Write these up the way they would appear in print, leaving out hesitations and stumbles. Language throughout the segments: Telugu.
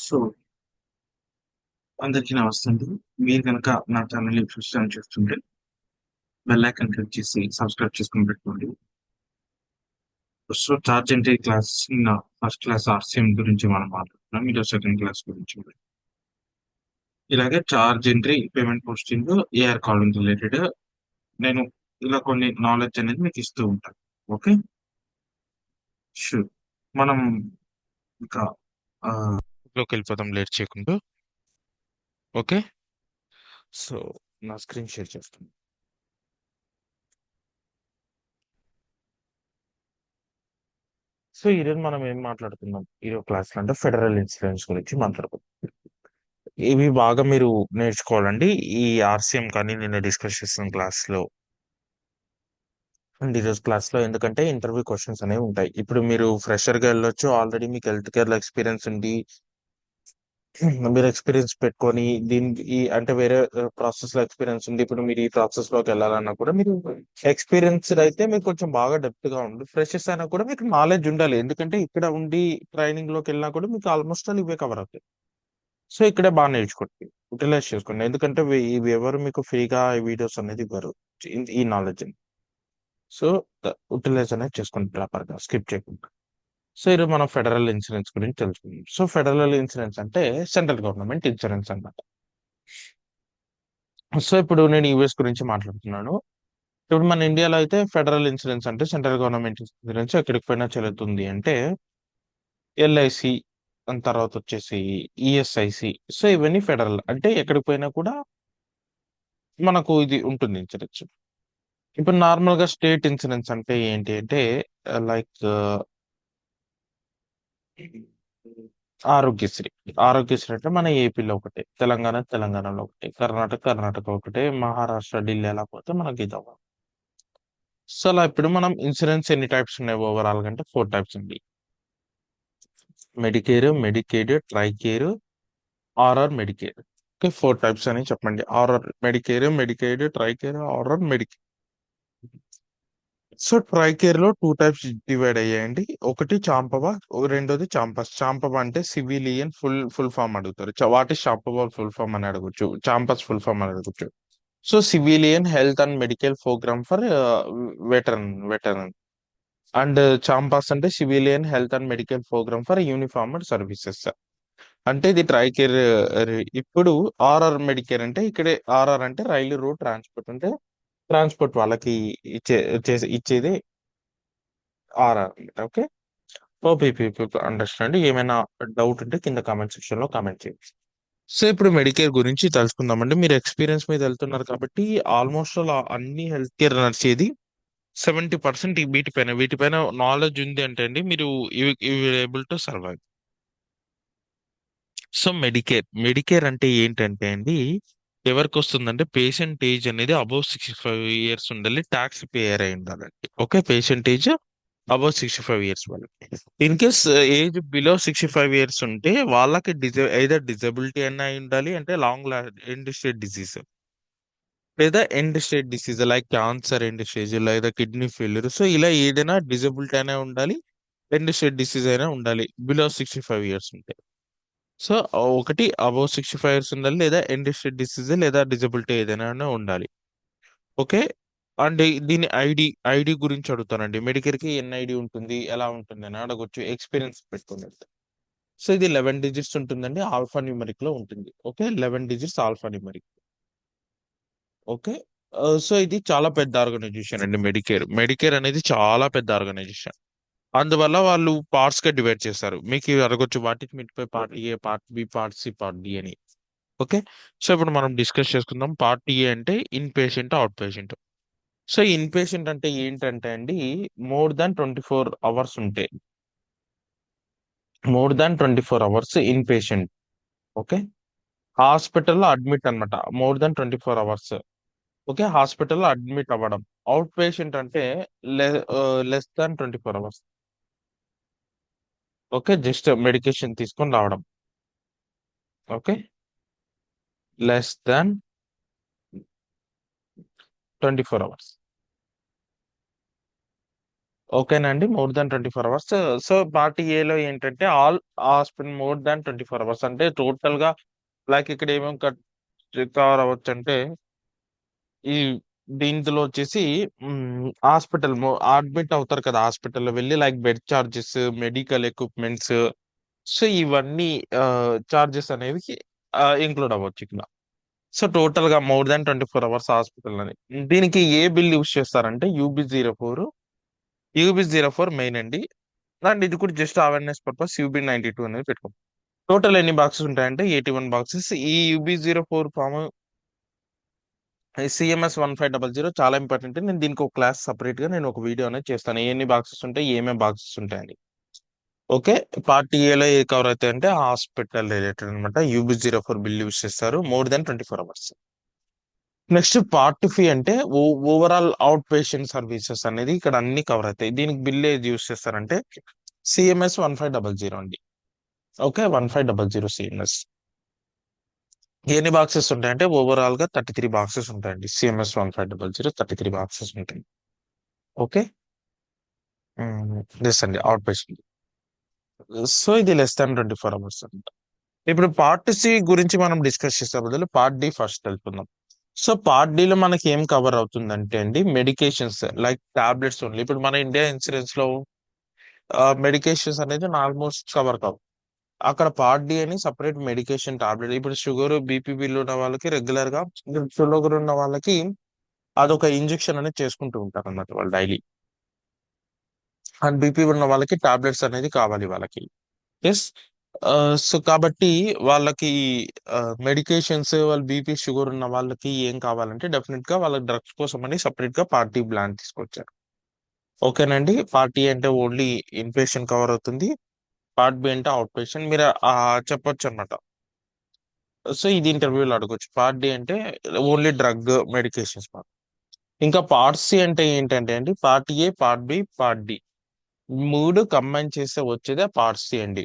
సో, అందరికీ నమస్తే అండి. మీరు గనక నా ఛానల్‌ని ఫస్ట్ టైమ్ చూస్తుంటే బెల్ ఐకాన్ క్లిక్ చేసి సబ్స్క్రైబ్ చేసుకొని పెట్టుకోండి. So, chart entry class first class RCM గురించి మనం మాట్లాడుతున్నాం. ఈరోజు సెకండ్ క్లాస్ గురించి. ఇలాగే charge entry, payment posting, AR calling related నేను ఇలా కొన్ని నాలెడ్జ్ అనేది మీకు ఇస్తూ ఉంటాను. ఓకే. షూర్. మనం ఇంకా లోకి వెళ్ళిపోదాం లేట్ చేయకుండా. ఓకే. సో, నా స్క్రీన్ షేర్ చేస్తాను. సో ఈరోజు మనం ఏం మాట్లాడుతున్నాం ఈరోజు క్లాస్లో అంటే ఫెడరల్ ఇన్సూరెన్స్ గురించి మాట్లాడుకుందాం. ఇవి బాగా మీరు నేర్చుకోవాలండి. ఈ ఆర్సీఎం కానీ నిన్న డిస్కస్ చేసిన క్లాస్లో అండ్ ఈరోజు క్లాస్లో ఎందుకంటే ఇంటర్వ్యూ క్వశ్చన్స్ అనేవి ఉంటాయి. ఇప్పుడు మీరు ఫ్రెషర్గా వెళ్ళొచ్చు, ఆల్రెడీ మీకు హెల్త్ కేర్లో ఎక్స్పీరియన్స్ ఉండి మీరు ఎక్స్పీరియన్స్ పెట్టుకొని దీనికి ఈ అంటే వేరే ప్రాసెస్ లో ఎక్స్పీరియన్స్ ఉంది. ఇప్పుడు మీరు ఈ ప్రాసెస్ లోకి వెళ్ళాలన్నా కూడా మీరు ఎక్స్పీరియన్స్డ్ అయితే మీకు కొంచెం బాగా డెప్త్ గా ఉంది. ఫ్రెషర్స్ అయినా కూడా మీకు నాలెడ్జ్ ఉండాలి. ఎందుకంటే ఇక్కడ ఉండి ట్రైనింగ్ లోకి వెళ్ళినా కూడా మీకు ఆల్మోస్ట్ ఆల్ ఇవే కవర్ అవుతాయి. సో ఇక్కడే బాగా నేర్చుకోండి, యూటిలైజ్ చేసుకోండి. ఎందుకంటే ఇవి ఎవరు మీకు ఫ్రీగా ఈ వీడియోస్ అనేది ఇవ్వరు, ఈ నాలెడ్జ్. సో యూటిలైజ్ అనేది చేసుకోండి ప్రాపర్ గా, స్కిప్ చేయకుండా. సో ఈరోజు మనం ఫెడరల్ ఇన్సూరెన్స్ గురించి తెలుసుకుందాం. సో ఫెడరల్ ఇన్సూరెన్స్ అంటే సెంట్రల్ గవర్నమెంట్ ఇన్సూరెన్స్ అన్నమాట. సో ఇప్పుడు నేను యూఎస్ గురించి మాట్లాడుతున్నాను. ఇప్పుడు మన ఇండియాలో అయితే ఫెడరల్ ఇన్సూరెన్స్ అంటే సెంట్రల్ గవర్నమెంట్ ఇన్సూరెన్స్ ఎక్కడికి పోయినా చెల్లుతుంది అంటే ఎల్ఐసి, దాని తర్వాత వచ్చేసి ఈఎస్ఐసి. సో ఇవన్నీ ఫెడరల్ అంటే ఎక్కడికి పోయినా కూడా మనకు ఇది ఉంటుంది ఇన్సూరెన్స్. ఇప్పుడు నార్మల్ గా స్టేట్ ఇన్సూరెన్స్ అంటే ఏంటి అంటే లైక్ ఆరోగ్యశ్రీ. ఆరోగ్యశ్రీ అంటే మన ఏపీలో ఒకటే, తెలంగాణలో ఒకటే, కర్ణాటక ఒకటే, మహారాష్ట్ర ఢిల్లీ ఎలా పోతే మనకి ఇది అవ్వదు. సో అలా ఇప్పుడు మనం ఇన్సూరెన్స్ ఎన్ని టైప్స్ ఉన్నాయి ఓవరాల్ గా అంటే 4 టైప్స్ ఉంది. Medicare, Medicaid, Tricare, RR Medicare. Okay, 4 types అని చెప్పండి. R R Medicare, Medicaid, Tricare, RR Medicare. So Tricare లో 2 టైప్స్ డివైడ్ అయ్యాయండి. ఒకటి చాంపవ, రెండోది చాంపస్. చాంపవ అంటే సివిలియన్ ఫుల్ ఫామ్ అడుగుతారు. What is CHAMPVA full form అని అడగొచ్చు, చాంపస్ ఫుల్ ఫామ్ అని అడగొచ్చు. So civilian health and medical program for veteran and CHAMPUS అంటే civilian health and medical program for uniformed services. అంటే ఇది ట్రైకేర్. ఇప్పుడు ఆర్ఆర్ మెడికేర్ అంటే ఇక్కడే ఆర్ఆర్ అంటే రైలు రోడ్ ట్రాన్స్పోర్ట్ అంటే ట్రాన్స్పోర్ట్ వాళ్ళకి ఇచ్చేది RR. Okay. OP people understand. ఏమైనా డౌట్ ఉంటే కింద కామెంట్ సెక్షన్ లో కామెంట్ చేయండి. సో ఇప్పుడు మెడికేర్ గురించి తెలుసుకుందామండి. మీరు ఎక్స్పీరియన్స్ మీద వెళ్తున్నారు కాబట్టి ఆల్మోస్ట్ అలా అన్ని హెల్త్ కేర్ నడిచేది 70% వీటిపైన నాలెడ్జ్ ఉంది అంటే అండి మీరు able to survive. So Medicare అంటే ఏంటంటే అండి ఎవరికి వస్తుందంటే పేషెంట్ ఏజ్ అనేది అబౌవ్ 65 ఇయర్స్ ఉండాలి, ట్యాక్స్ పేయర్ అయి ఉండాలండి. Okay, patient age above 65 years వాళ్ళకి. In case age below 65 years ఉంటే వాళ్ళకి ఐదర్ డిజబిలిటీ అన్న అయి ఉండాలి, అంటే ఎండ్ స్టేజ్ డిసీజ్, లేదా end stage disease like cancer end stage, లేదా కిడ్నీ ఫెయిల్యూర్. సో ఇలా ఏదైనా డిజబిలిటీ అయినా ఉండాలి, ఎండ్ స్టేజ్ డిసీజ్ అయినా ఉండాలి బిలో 65 ఇయర్స్ ఉంటే. సో ఒకటి అబౌవ్ 65 ఇయర్స్ ఉండాలి, లేదా ఎండ్ స్టేజ్ డిసీజ్ లేదా డిజబిలిటీ ఏదైనా ఉండాలి. ఓకే. అండ్ దీని ఐడి గురించి అడుగుతానండి. మెడికేర్ కి ఎన్ఐడి ఉంటుంది, ఎలా ఉంటుంది అని అడగొచ్చు, ఎక్స్పీరియన్స్ పెట్టుకున్నట్టు. సో ఇది 11 డిజిట్స్ ఉంటుందండి, ఆల్ఫా న్యూమరిక్ లో ఉంటుంది. Okay, 11 digits alpha numeric. Okay. So ఇది చాలా పెద్ద ఆర్గనైజేషన్ అండి. మెడికేర్ అనేది చాలా పెద్ద ఆర్గనైజేషన్. అందువల్ల వాళ్ళు పార్ట్స్ గా డివైడ్ చేస్తారు. మీకు ఇవి అడగొచ్చు, వాటికి మీటిపై part A, part B, part C, part D అని. ఓకే. సో ఇప్పుడు మనం డిస్కస్ చేసుకుందాం. పార్ట్ ఏ అంటే inpatient, outpatient. So inpatient అంటే ఏంటంటే అండి మోర్ దాన్ 24 అవర్స్ ఉంటే, more than 24 hours inpatient. Okay. హాస్పిటల్లో అడ్మిట్ అన్నమాట, మోర్ దాన్ 24 అవర్స్. ఓకే, హాస్పిటల్లో అడ్మిట్ అవ్వడం. అవుట్ పేషెంట్ అంటే less than 24 hours. Okay, just medication తీసుకొని రావడం. Okay, less than 24 hours. ఓకేనండి. More than 24 hours. So part ఏలో ఏంటంటే all hospital more than 24 hours అంటే టోటల్‌గా లైక్ ఇక్కడ ఏమేమి కవర్ అవ్వచ్చంటే ఈ దీంట్లో వచ్చేసి హాస్పిటల్ అడ్మిట్ అవుతారు కదా! హాస్పిటల్‌లో వెళ్లి like bed charges, medical equipments so ఇవన్నీ చార్జెస్ అనేవి ఇంక్లూడ్ అవ్వచ్చు ఇక్కడ. సో టోటల్‌గా మోర్ దాన్ 24 అవర్స్ హాస్పిటల్ అని. దీనికి ఏ బిల్ యూజ్ చేస్తారంటే యూబీ04 యూబీ04 మెయిన్ అండి. అండ్ ఇది కూడా జస్ట్ అవేర్‌నెస్ పర్పస్ యూబీ92 అనేది పెట్టుకోండి. టోటల్ ఎన్ని బాక్సెస్ ఉంటాయంటే 81 బాక్సెస్. ఈ యూబీ04 ఫార్మ్ సీఎంఎస్ 1500 చాలా ఇంపార్టెంట్. నేను దీనికి ఒక క్లాస్ సెపరేట్‌గా నేను ఒక వీడియో అనేది చేస్తాను. ఎన్ని బాక్సెస్ ఉంటాయి? ఏమేం బాక్సెస్ ఉంటాయని. ఓకే. పార్ట్ ఏలో ఏ కవర్ అవుతాయంటే హాస్పిటల్ రిలేటెడ్ అనమాట. యూబీ04 బిల్ యూజ్ చేస్తారు. More than 24 hours. Next part fee అంటే ఓవరాల్ అవుట్ పేషెంట్ సర్వీసెస్ అనేది ఇక్కడ అన్ని కవర్ అవుతాయి. దీనికి బిల్ ఏది యూజ్ చేస్తారంటే సీఎంఎస్ 1500 అండి. ఓకే. 1500 సీఎంఎస్. ఎన్ని బాక్సెస్ ఉంటాయంటే ఓవరాల్ గా 33 బాక్సెస్ ఉంటాయండి. సీఎంఎస్ 1500 33 బాక్సెస్ ఉంటాయి. ఓకే. ఎస్ అండి. Out patient. సో ఇది లెస్ దాన్ 24 అవర్స్ అంట. ఇప్పుడు పార్ట్ సి గురించి మనం డిస్కస్ చేసే బదులు పార్ట్ డి ఫస్ట్ తెలుసుకుందాం. సో పార్ట్ డి లో మనకి ఏం కవర్ అవుతుందంటే అండి మెడికేషన్స్ లైక్ టాబ్లెట్స్ ఓన్లీ. ఇప్పుడు మన ఇండియా ఇన్సూరెన్స్ లో మెడికేషన్స్ అనేది ఆల్మోస్ట్ కవర్ కావు. అక్కడ పార్ట్ డి అని సపరేట్ మెడికేషన్ టాబ్లెట్ ఇప్పుడు షుగర్ బీపీ బిల్ ఉన్న వాళ్ళకి రెగ్యులర్ గా షుగర్ ఉన్న వాళ్ళకి అదొక ఇంజెక్షన్ అనేది చేసుకుంటూ ఉంటారు అన్నమాట వాళ్ళు డైలీ. అండ్ బీపీ ఉన్న వాళ్ళకి టాబ్లెట్స్ అనేది కావాలి వాళ్ళకి. ఎస్. సో కాబట్టి వాళ్ళకి మెడికేషన్స్ వాళ్ళ బీపీ షుగర్ ఉన్న వాళ్ళకి ఏం కావాలంటే డెఫినెట్ గా వాళ్ళ డ్రగ్స్ కోసం అని సపరేట్ గా పార్టీ ప్లాన్ తీసుకొచ్చారు. ఓకేనండి. పార్టీ అంటే ఓన్లీ ఇన్ పేషెంట్ కవర్ అవుతుంది. పార్ట్ బి అంటే అవుట్ పేషెంట్ మీరు చెప్పొచ్చు అనమాట. సో ఇది ఇంటర్వ్యూలో అడగొచ్చు. పార్ట్ డి అంటే ఓన్లీ డ్రగ్ మెడికేషన్స్. ఇంకా పార్ట్ సి అంటే ఏంటంటే అండి part A part B part D మూడు కంబైన్ చేస్తే వచ్చేదే పార్ట్ సి అండి.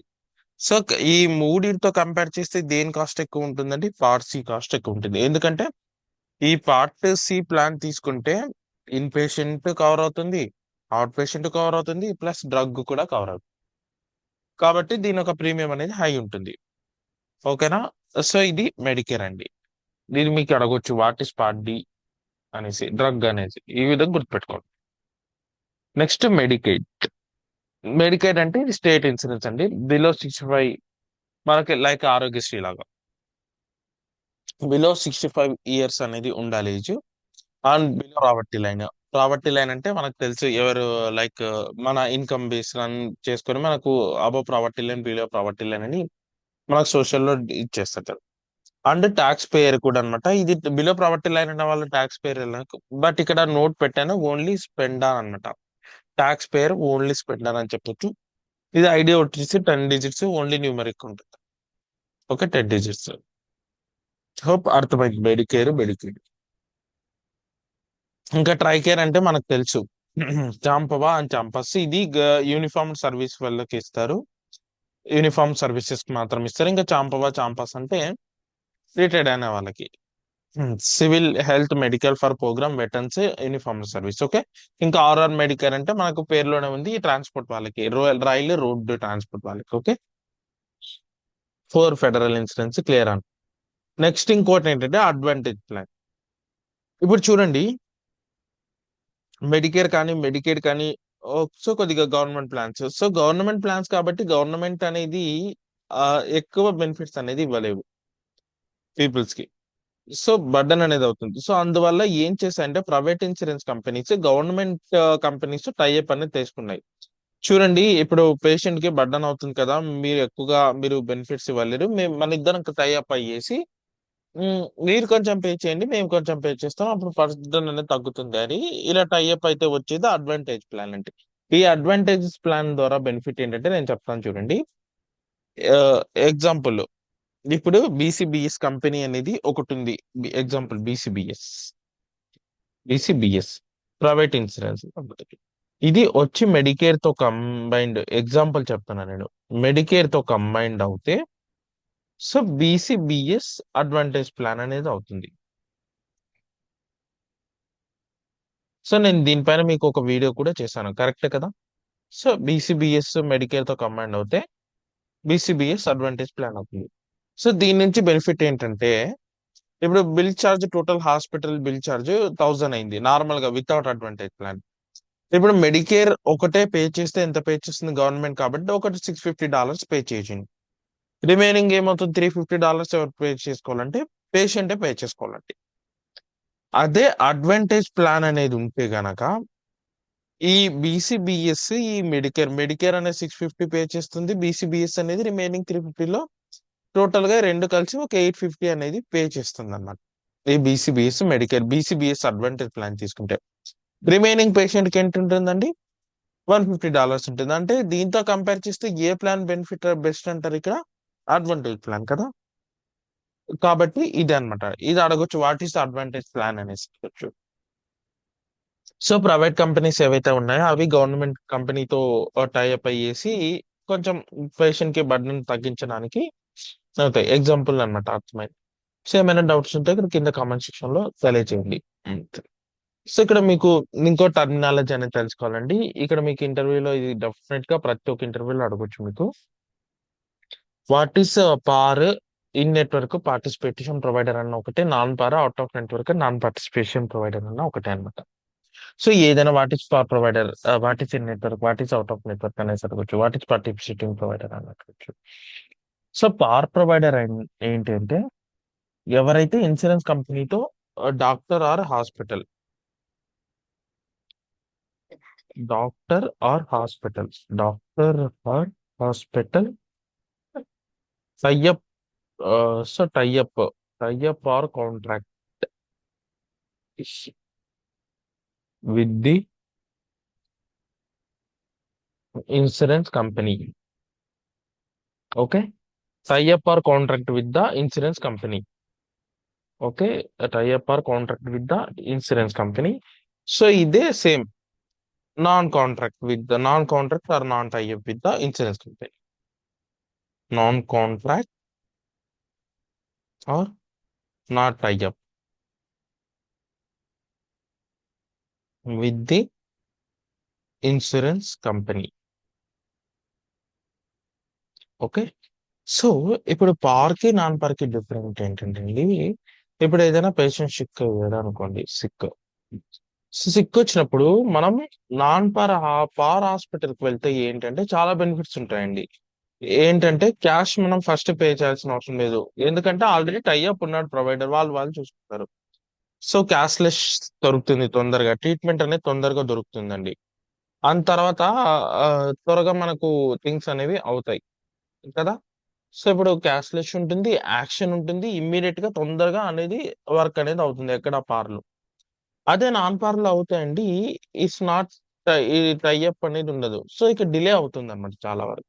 సో ఈ మూడిటితో కంపేర్ చేస్తే దేని కాస్ట్ ఎక్కువ ఉంటుందండి? పార్ట్ సి కాస్ట్ ఎక్కువ ఉంటుంది. ఎందుకంటే ఈ పార్ట్ సి ప్లాన్ తీసుకుంటే ఇన్ పేషెంట్ కవర్ అవుతుంది, అవుట్ పేషెంట్ కవర్ అవుతుంది, ప్లస్ డ్రగ్ కూడా కవర్ అవుతుంది. కాబట్టి దీని ఒక ప్రీమియం అనేది హై ఉంటుంది. ఓకేనా? సో ఇది మెడికేర్ అండి. దీన్ని మీకు అడగొచ్చు వాట్ ఇస్ పార్ట్ డి అనేసి డ్రగ్ అనేసి ఈ విధంగా గుర్తుపెట్టుకోండి. Next Medicaid. మెడికేడ్ అంటే ఇది స్టేట్ ఇన్సూరెన్స్ అండి. బిలో 65 మనకి లైక్ ఆరోగ్యశ్రీ లాగా. బిలో 65 ఇయర్స్ అనేది ఉండాలి age. And below poverty line. Poverty line అంటే మనకు తెలుసు ఎవరు లైక్ మన ఇన్కమ్ బేస్ రన్ చేసుకొని మనకు above poverty line, below poverty line అని మనకు సోషల్ లో ఇచ్చేస్తారు. అండ్ ట్యాక్స్ పేయర్ కూడా అనమాట. ఇది బిలో ప్రావర్టీ లైన్ ఉన్న వాళ్ళు ట్యాక్స్ పేయర్. బట్ ఇక్కడ నోట్ పెట్టాను ఓన్లీ స్పెండర్ అనమాట. ట్యాక్స్ పేయర్ ఓన్లీ స్పెండర్ అని చెప్పొచ్చు. ఇది ఐడియా వచ్చేసి 10 డిజిట్స్ ఓన్లీ న్యూమరిక్ ఉంటుంది. ఓకే. 10 డిజిట్స్. హోప్ అర్థమైంది. Medicare Medicaid. ఇంకా ట్రైకేర్ అంటే మనకు తెలుసు. చాంపవా అండ్ చాంపస్ ఇది యూనిఫామ్ సర్వీస్ వాళ్ళకి ఇస్తారు. యూనిఫామ్ సర్వీసెస్ మాత్రం ఇస్తారు. ఇంకా చాంపవా చాంపస్ అంటే రిటైర్డ్ అయిన వాళ్ళకి. Civil health medical for program veterans uniform service. Okay. ఇంకా ఆర్ఆర్ మెడికల్ అంటే మనకు పేరులోనే ఉంది ట్రాన్స్పోర్ట్ వాళ్ళకి రైలు రోడ్డు ట్రాన్స్పోర్ట్ వాళ్ళకి. ఓకే. 4 ఫెడరల్ ఇన్సూరెన్స్ క్లియర్ అని. నెక్స్ట్ ఇంకోటి ఏంటంటే అడ్వాంటేజ్ ప్లాన్. ఇప్పుడు చూడండి మెడికేర్ కానీ మెడికేడ్ కానీ సో కొద్దిగా government plans. So government plans కాబట్టి గవర్నమెంట్ అనేది ఎక్కువ బెనిఫిట్స్ అనేది ఇవ్వలేవు పీపుల్స్ కి. సో బర్డన్ అనేది అవుతుంది. సో అందువల్ల ఏం చేశాయంటే private insurance companies government companies tie up అనేది తీసుకున్నాయి. చూడండి ఇప్పుడు పేషెంట్ కి బర్డన్ అవుతుంది కదా, మీరు ఎక్కువగా మీరు బెనిఫిట్స్ ఇవ్వలేరు, మేము మన ఇద్దరం టైఅప్ అయ్యేసి మీరు కొంచెం పే చేయండి మేము కొంచెం పే చేస్తాం అప్పుడు బర్డన్ అనేది తగ్గుతుంది అని ఇలా టైఅప్ అయితే వచ్చేది అడ్వాంటేజ్ ప్లాన్ అంటే. ఈ అడ్వాంటేజ్ ప్లాన్ ద్వారా బెనిఫిట్ ఏంటంటే నేను చెప్తాను చూడండి. ఎగ్జాంపుల్ ఇప్పుడు బీసీబీఎస్ కంపెనీ అనేది ఒకటి ఉంది. Example BCBS private insurance company. ఇది వచ్చి మెడికేర్ తో కంబైన్డ్ ఎగ్జాంపుల్ చెప్తున్నా నేను. మెడికేర్ తో కంబైన్డ్ అవుతే సో బీసీబీఎస్ అడ్వాంటేజ్ ప్లాన్ అనేది అవుతుంది. సో నేను దీనిపైన మీకు ఒక వీడియో కూడా చేశాను. కరెక్టే కదా? సో బీసీబీఎస్ మెడికేర్ తో కంబైన్ అవుతే బీసీబీఎస్ అడ్వాంటేజ్ ప్లాన్ అవుతుంది. సో దీని నుంచి బెనిఫిట్ ఏంటంటే, ఇప్పుడు bill charge total hospital bill charge 1000 అయింది నార్మల్ గా వితౌట్ అడ్వాంటేజ్ ప్లాన్. ఇప్పుడు మెడికేర్ ఒకటే పే చేస్తే ఎంత పే చేస్తుంది గవర్నమెంట్ కాబట్టి ఒకటి $650 పే చేసింది. రిమైనింగ్ ఏమవుతుంది $350 ఎవరు పే చేసుకోవాలంటే పేషెంటే పే చేసుకోవాలండి. అదే అడ్వాంటేజ్ ప్లాన్ అనేది ఉంటే గనక ఈ బీసీబీఎస్ ఈ మెడికేర్ అనేది 650 పే చేస్తుంది. బీసీబీఎస్ అనేది రిమైనింగ్ 350లో టోటల్ గా రెండు కలిసి ఒక 850 అనేది పే చేస్తుంది అన్నమాట. ఈ బీసీబీఎస్ మెడికేర్ బీసీబీఎస్ అడ్వాంటేజ్ ప్లాన్ తీసుకుంటే రిమైనింగ్ పేషెంట్ కి ఎంత ఉంటుందండి $150 ఉంటుంది. అంటే దీంతో కంపేర్ చేస్తే ఏ ప్లాన్ బెనిఫిట్ బెస్ట్ అంటారు ఇక్కడ అడ్వాంటేజ్ ప్లాన్ కదా. కాబట్టి ఇది అన్నమాట. ఇది అడగొచ్చు వాట్ ఈస్ అడ్వాంటేజ్ ప్లాన్ అనేసి అడగొచ్చు. సో ప్రైవేట్ కంపెనీస్ ఏవైతే ఉన్నాయో అవి గవర్నమెంట్ కంపెనీతో టైఅప్ అయ్యేసి కొంచెం పేషెంట్ కి బర్డెన్ తగ్గించడానికి అవుతాయి. ఎగ్జాంపుల్ అన్నమాట అర్థమైంది. సో ఏమైనా డౌట్స్ ఉంటే ఇక్కడ కింద కామెంట్ సెక్షన్ లో తెలియజేయండి. అంతే. సో ఇక్కడ మీకు ఇంకో టర్మినాలజీ అనేది తెలుసుకోవాలండి. ఇక్కడ మీకు ఇంటర్వ్యూలో ఇది డెఫినెట్ గా ప్రతి ఒక్క ఇంటర్వ్యూలో అడగొచ్చు మీకు. వాట్ ఈస్ పార్ ఇన్ నెట్వర్క్ పార్టిసిపేషన్ ప్రొవైడర్ అన్న ఒకటే, నాన్ పార్ out of network non participation provider అన్న ఒకటే అనమాట. సో ఏదైనా వాట్ ఈస్ పార్ provider, what is in network, what is out of network అనేసి అడగొచ్చు. వాట్ ఈస్ పార్టిసిపేటింగ్ ప్రొవైడర్ అని అడగొచ్చు. సో పార్ ప్రొవైడర్ ఏంటంటే ఎవరైతే ఇన్సూరెన్స్ కంపెనీతో doctor or hospital doctor or hospital tie up, so tie up or contract with the insurance company. Okay, tie up or contract with the insurance company. Okay, tie up or contract with the insurance company. So ఇదే same non contract or non tie up with the insurance company. Non contract or not tie up with the insurance company. Okay, so ఇప్పుడు పార్ కి నాన్ పార్ కి డిఫరెంట్ ఏంటంటే అండి, ఇప్పుడు ఏదైనా పేషెంట్ సిక్ అయ్యాడు అనుకోండి, సిక్ వచ్చినప్పుడు మనం పార్ హాస్పిటల్ కి వెళ్తే ఏంటంటే చాలా బెనిఫిట్స్ ఉంటాయండి. ఏంటంటే క్యాష్ మనం ఫస్ట్ పే చేయాల్సిన అవసరం లేదు, ఎందుకంటే ఆల్రెడీ టైఅప్ ఉన్నాడు ప్రొవైడర్, వాళ్ళు చూసుకుంటారు. సో క్యాష్లెస్ దొరుకుతుంది, తొందరగా ట్రీట్మెంట్ అనేది తొందరగా దొరుకుతుందండి. అండ్ తర్వాత ఆ, త్వరగా మనకు థింగ్స్ అనేవి అవుతాయి కదా. సో ఇప్పుడు క్యాష్లెస్ ఉంటుంది, యాక్షన్ ఉంటుంది, ఇమ్మీడియట్ గా తొందరగా అనేది వర్క్ అనేది అవుతుంది ఎక్కడ పార్లు. అదే నాన్ పార్లు అవుతాయండి, ఇట్స్ నాట్ ఈ టైఅప్ అనేది ఉండదు. సో ఇక డిలే అవుతుంది అనమాట చాలా వరకు.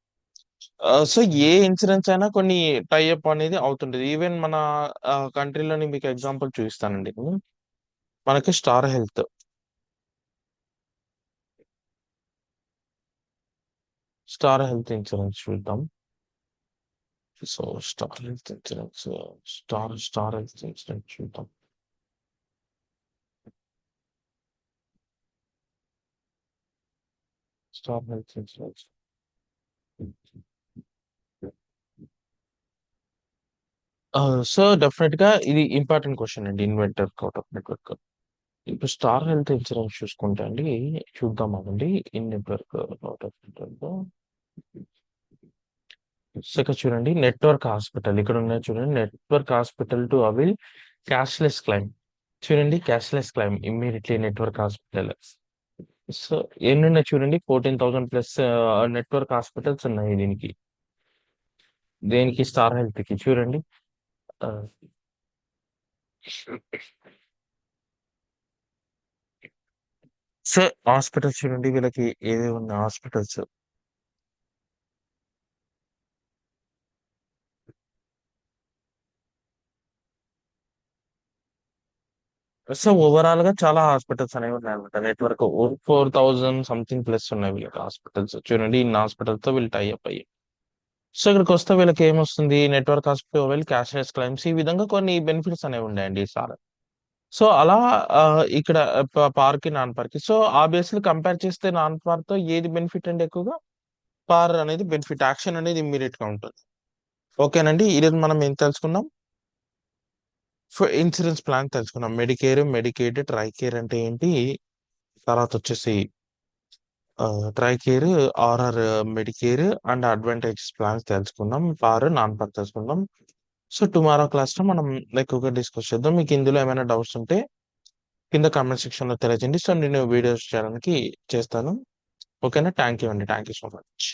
సో ఏ ఇన్సూరెన్స్ అయినా కొన్ని టైఅప్ అనేది అవుతుంటది. ఈవెన్ మన కంట్రీలోని మీకు ఎగ్జాంపుల్ చూపిస్తానండి. మనకి స్టార్ హెల్త్ ఇన్సూరెన్స్ చూద్దాం. So Star Health Insurance, Star Health Insurance చూద్దాం. Star Health Insurance. So definite గా ఇది ఇంపార్టెంట్ క్వశ్చన్ అండి, ఇన్వెంటర్ అవుట్ ఆఫ్ నెట్వర్క్. ఇప్పుడు స్టార్ హెల్త్ ఇన్సూరెన్స్ చూసుకుంటే అండి, చూద్దాం అవ్వండి. In network out of network. So ఇక్కడ చూడండి నెట్వర్క్ హాస్పిటల్ ఇక్కడ ఉన్నాయి చూడండి, network hospital to avail cashless claim. చూడండి cashless claim immediately network hospital. So ఎన్ని ఉన్నాయి చూడండి, 14,000 ప్లస్ నెట్వర్క్ హాస్పిటల్స్ ఉన్నాయి దీనికి. దేనికి స్టార్ హెల్త్ కి చూడండి. సో హాస్పిటల్స్ చూడండి వీళ్ళకి ఏవేవి ఉన్నాయి హాస్పిటల్స్. సో ఓవరాల్ గా చాలా హాస్పిటల్స్ అనేవి ఉన్నాయి అనమాట. నెట్వర్క్ 4,000 సంథింగ్ ప్లస్ ఉన్నాయి వీళ్ళకి హాస్పిటల్స్. చూడండి ఇన్ని హాస్పిటల్స్ తో వీళ్ళు టైఅప్ అయ్యి. సో ఇక్కడికి వస్తే వీళ్ళకి ఏమొస్తుంది, నెట్వర్క్ హాస్పిటల్ క్యాష్లెస్ క్లైమ్స్, ఈ విధంగా కొన్ని బెనిఫిట్స్ అనేవి ఉన్నాయండి సార్. సో అలా ఇక్కడ పార్కి నాన్ పార్కి సో ఆ బేస్లో కంపేర్ చేస్తే నాన్ పార్తో ఏది బెనిఫిట్ అండి ఎక్కువగా పార్ అనేది బెనిఫిట్ యాక్షన్ అనేది ఇమ్మీడియట్ గా ఉంటుంది. ఓకేనండి ఈరోజు మనం ఏం తెలుసుకున్నాం ఇన్సూరెన్స్ ప్లాన్ తెలుసుకున్నాం మెడికేర్ మెడికేడ్ ట్రైకేర్ అంటే ఏంటి తర్వాత వచ్చేసి TRICARE RR Medicare and advantages plans తెలుసుకుందాం పార్ నాన్ పార్ తెలుసుకుందాం. సో టుమారో క్లాస్ లో మనం ఎక్కువగా డిస్కస్ చేద్దాం. మీకు ఇందులో ఏమైనా డౌట్స్ ఉంటే కింద కామెంట్ సెక్షన్ లో తెలియజేయండి. సో నేను వీడియోస్ చేయడానికి చేస్తాను. ఓకేనా థ్యాంక్ యూ అండి థ్యాంక్ యూ సో మచ్.